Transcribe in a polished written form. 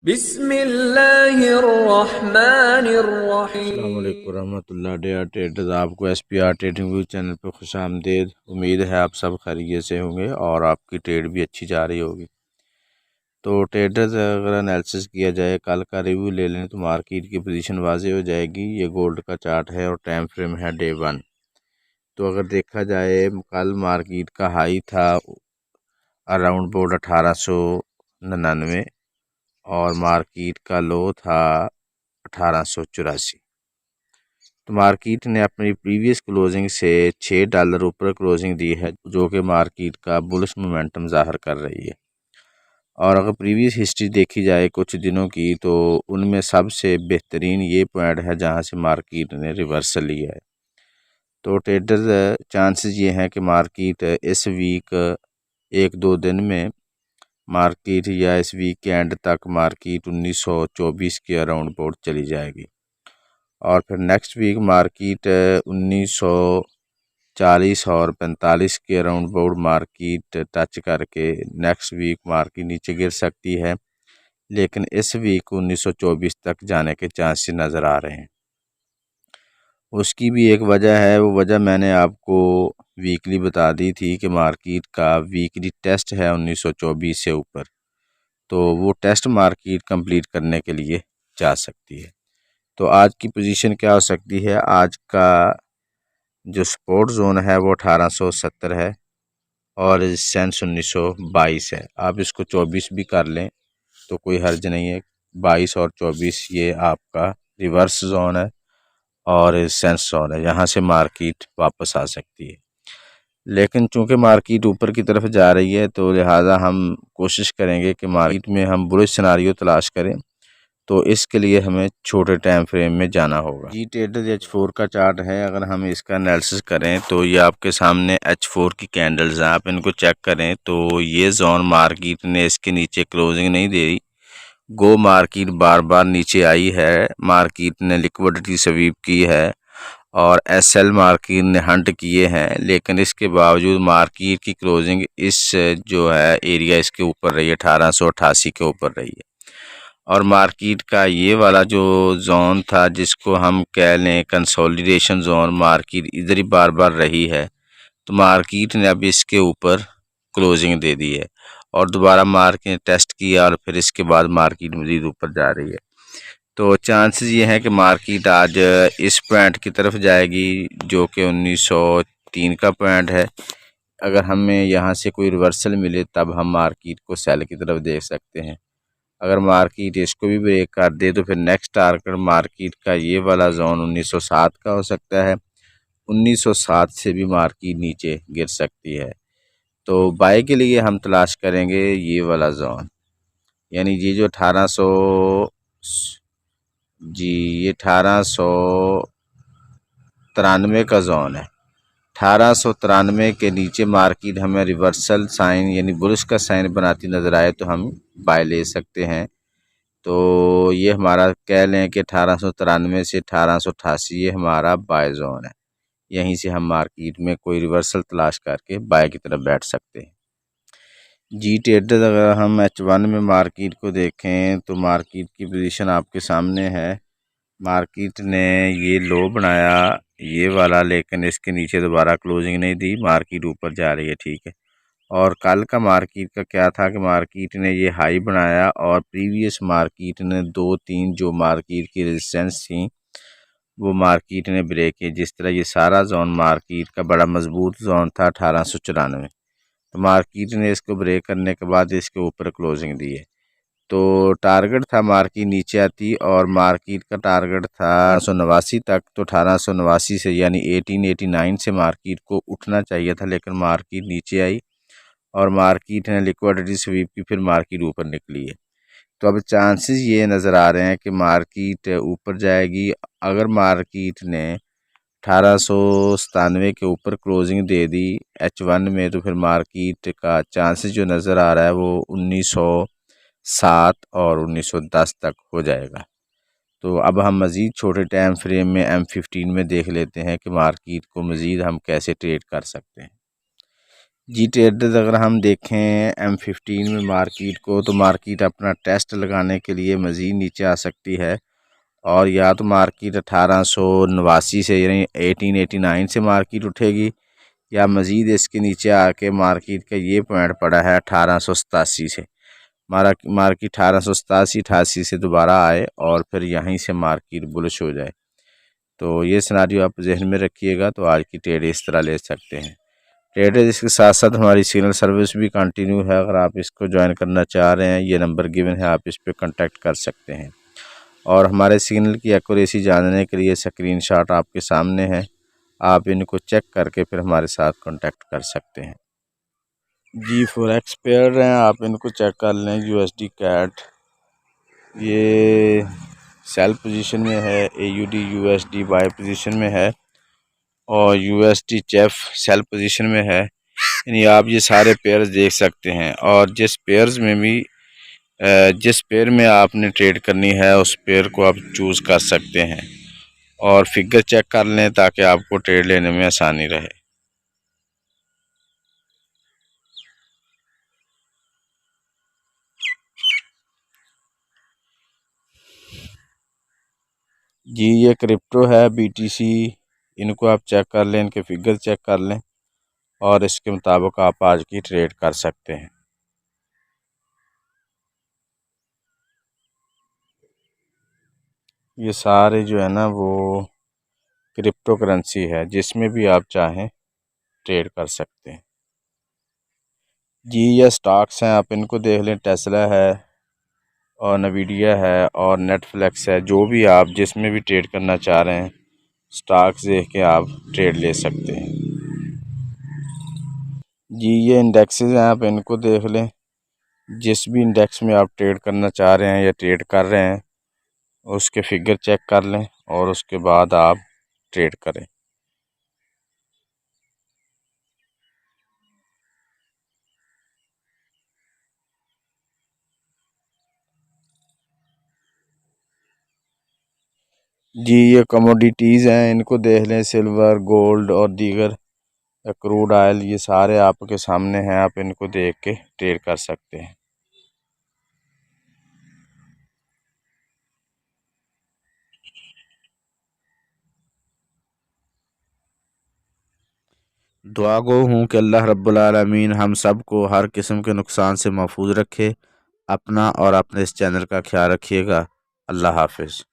अस्सलाम बिस्मिल्लाहिर्रहमानिर्रहीम। वालेकुम रहमतुल्लाह। डेयर ट्रेडर्स, आपको SPR ट्रेडिंग व्यू चैनल पर खुश आमदीद। उम्मीद है आप सब खैरियत से होंगे और आपकी ट्रेड भी अच्छी जा रही होगी। तो ट्रेडर्स, अगर एनालिसिस किया जाए, कल का रिव्यू ले लें तो मार्केट की पोजीशन वाज़ेह हो जाएगी। ये गोल्ड का चार्ट है और टाइम फ्रेम है डे 1। तो अगर देखा जाए, कल मार्केट का हाई था अराउंड बोर्ड 1899 और मार्केट का लो था 1884। तो मार्केट ने अपनी प्रीवियस क्लोजिंग से $6 ऊपर क्लोजिंग दी है, जो कि मार्केट का बुलिश मोमेंटम ज़ाहिर कर रही है। और अगर प्रीवियस हिस्ट्री देखी जाए कुछ दिनों की, तो उनमें सबसे बेहतरीन ये पॉइंट है जहां से मार्केट ने रिवर्सल लिया है। तो ट्रेडर्स, चांसेस ये हैं कि मार्केट इस वीक एक दो दिन में मार्केट या इस वीक के एंड तक मार्केट 1924 के अराउंड बोर्ड चली जाएगी और फिर नेक्स्ट वीक मार्केट 1940 और 45 के अराउंड बोर्ड मार्केट टच करके नेक्स्ट वीक मार्केट नीचे गिर सकती है। लेकिन इस वीक 1924 तक जाने के चांसेस नज़र आ रहे हैं। उसकी भी एक वजह है, वो वजह मैंने आपको वीकली बता दी थी कि मार्केट का वीकली टेस्ट है 1924 से ऊपर, तो वो टेस्ट मार्केट कंप्लीट करने के लिए जा सकती है। तो आज की पोजीशन क्या हो सकती है? आज का जो सपोर्ट जोन है वो 1870 है और रेजिस्टेंस 1922 है। आप इसको 24 भी कर लें तो कोई हर्ज नहीं है। 22 और 24 ये आपका रिवर्स जोन है और रेजिस्टेंस जोन है, यहाँ से मार्केट वापस आ सकती है। लेकिन चूंकि मार्केट ऊपर की तरफ जा रही है, तो लिहाजा हम कोशिश करेंगे कि मार्केट में हम बुलिश सिनारियो तलाश करें। तो इसके लिए हमें छोटे टाइम फ्रेम में जाना होगा। जी ट्रेडर, H4 का चार्ट है। अगर हम इसका एनालिसिस करें तो ये आपके सामने H4 की कैंडल्स हैं। आप इनको चेक करें तो ये जोन मार्केट ने इसके नीचे क्लोजिंग नहीं दे रही। गो मार्केट बार बार नीचे आई है, मार्केट ने लिक्विडिटी स्वीप की है और SL मार्केट ने हंट किए हैं, लेकिन इसके बावजूद मार्केट की क्लोजिंग इस जो है एरिया इसके ऊपर रही है, 1888 के ऊपर रही है। और मार्केट का ये वाला जो जोन था, जिसको हम कह लें कंसोलिडेशन जोन, मार्केट इधर ही बार बार रही है। तो मार्केट ने अब इसके ऊपर क्लोजिंग दे दी है और दोबारा मार्केट ने टेस्ट किया और फिर इसके बाद मार्केट मज़ीद ऊपर जा रही है। तो चांसेस ये हैं कि मार्केट आज इस पॉइंट की तरफ जाएगी जो कि 1903 का पॉइंट है। अगर हमें यहाँ से कोई रिवर्सल मिले तब हम मार्केट को सेल की तरफ देख सकते हैं। अगर मार्केट इसको भी ब्रेक कर दे तो फिर नेक्स्ट टारगेट मार्केट का ये वाला जोन 1907 का हो सकता है। 1907 से भी मार्केट नीचे गिर सकती है। तो बाय के लिए हम तलाश करेंगे ये वाला जोन, यानी ये जो 1800 जी ये 1893 का जोन है। 1893 के नीचे मार्केट हमें रिवर्सल साइन यानी बुलिश का साइन बनाती नज़र आए तो हम बाय ले सकते हैं। तो ये हमारा कह लें कि 1893 से 1888 ये हमारा बाय जोन है। यहीं से हम मार्केट में कोई रिवर्सल तलाश करके बाय की तरफ बैठ सकते हैं। जी ट्रेडर्स, अगर हम H1 में मार्केट को देखें तो मार्केट की पोजीशन आपके सामने है। मार्केट ने ये लो बनाया ये वाला, लेकिन इसके नीचे दोबारा क्लोजिंग नहीं दी, मार्केट ऊपर जा रही है, ठीक है। और कल का मार्केट का क्या था कि मार्केट ने ये हाई बनाया और प्रीवियस मार्केट ने दो तीन जो मार्केट की रेजिस्टेंस थी वो मार्केट ने ब्रेक की। जिस तरह ये सारा जोन मार्केट का बड़ा मजबूत जोन था 1894, तो मार्केट ने इसको ब्रेक करने के बाद इसके ऊपर क्लोजिंग दी है। तो टारगेट था मार्केट नीचे आती और मार्केट का टारगेट था 1889 तक। तो 1889 से यानी 1889 से मार्केट को उठना चाहिए था, लेकिन मार्केट नीचे आई और मार्केट ने लिक्विडिटी स्वीप की, फिर मार्केट ऊपर निकली है। तो अब चांसेस ये नज़र आ रहे हैं कि मार्केट ऊपर जाएगी। अगर मार्केट ने 1897 के ऊपर क्लोजिंग दे दी H1 में, तो फिर मार्केट का चांसेस जो नज़र आ रहा है वो 1907 और 1910 तक हो जाएगा। तो अब हम मज़ीद छोटे टाइम फ्रेम में M15 में देख लेते हैं कि मार्केट को मज़ीद हम कैसे ट्रेड कर सकते हैं। जी ट्रेडर्स, अगर हम देखें M15 में मार्केट को, तो मार्केट अपना टेस्ट लगाने के लिए मज़ीद नीचे आ सकती है। और या तो मार्केट 1889 से यानी 1889 से मार्केट उठेगी, या मज़ीद इसके नीचे आके मार्केट का ये पॉइंट पड़ा है 1887 से। मार्केट 1887-88 से दोबारा आए और फिर यहीं से मार्केट बुलिश हो जाए। तो ये सिनारियो आप जहन में रखिएगा। तो आज की ट्रेड इस तरह ले सकते हैं ट्रेडर। इसके साथ साथ हमारी सिग्नल सर्विस भी कंटिन्यू है। अगर आप इसको ज्वाइन करना चाह रहे हैं, ये नंबर गिवन है, आप इस पर कांटेक्ट कर सकते हैं। और हमारे सिग्नल की एक्यूरेसी जानने के लिए स्क्रीनशॉट आपके सामने है, आप इनको चेक करके फिर हमारे साथ कांटेक्ट कर सकते हैं। जी फॉरेक्स पेयर हैं, आप इनको चेक कर लें। USD कैट ये सेल पोजीशन में है, AUD USD बाय पोजीशन में है, और USD चेफ सेल पोजीशन में है। यानी आप ये सारे पेयर्स देख सकते हैं। और जिस पेयर में आपने ट्रेड करनी है, उस पेयर को आप चूज़ कर सकते हैं। और फिगर चेक कर लें ताकि आपको ट्रेड लेने में आसानी रहे। जी ये क्रिप्टो है, BTC, इनको आप चेक कर लें, इनके फिगर चेक कर लें और इसके मुताबिक आप आज की ट्रेड कर सकते हैं। ये सारे जो है ना वो क्रिप्टो करेंसी है, जिसमें भी आप चाहें ट्रेड कर सकते हैं। जी ये स्टॉक्स हैं, आप इनको देख लें। टेस्ला है और नवीडिया है और नेटफ्लिक्स है। जो भी आप जिसमें भी ट्रेड करना चाह रहे हैं, स्टॉक्स देख के आप ट्रेड ले सकते हैं। जी ये इंडेक्सेस हैं, आप इनको देख लें। जिस भी इंडेक्स में आप ट्रेड करना चाह रहे हैं या ट्रेड कर रहे हैं, उसके फिगर चेक कर लें और उसके बाद आप ट्रेड करें। जी ये कमोडिटीज़ हैं, इनको देख लें। सिल्वर, गोल्ड और दीगर क्रूड ऑयल, ये सारे आपके सामने हैं, आप इनको देख के ट्रेड कर सकते हैं। दुआ गो हूँ कि अल्लाह रब्बुल आलमीन हम सब को हर किस्म के नुकसान से महफूज रखे। अपना और अपने इस चैनल का ख्याल रखिएगा। अल्लाह हाफिज़।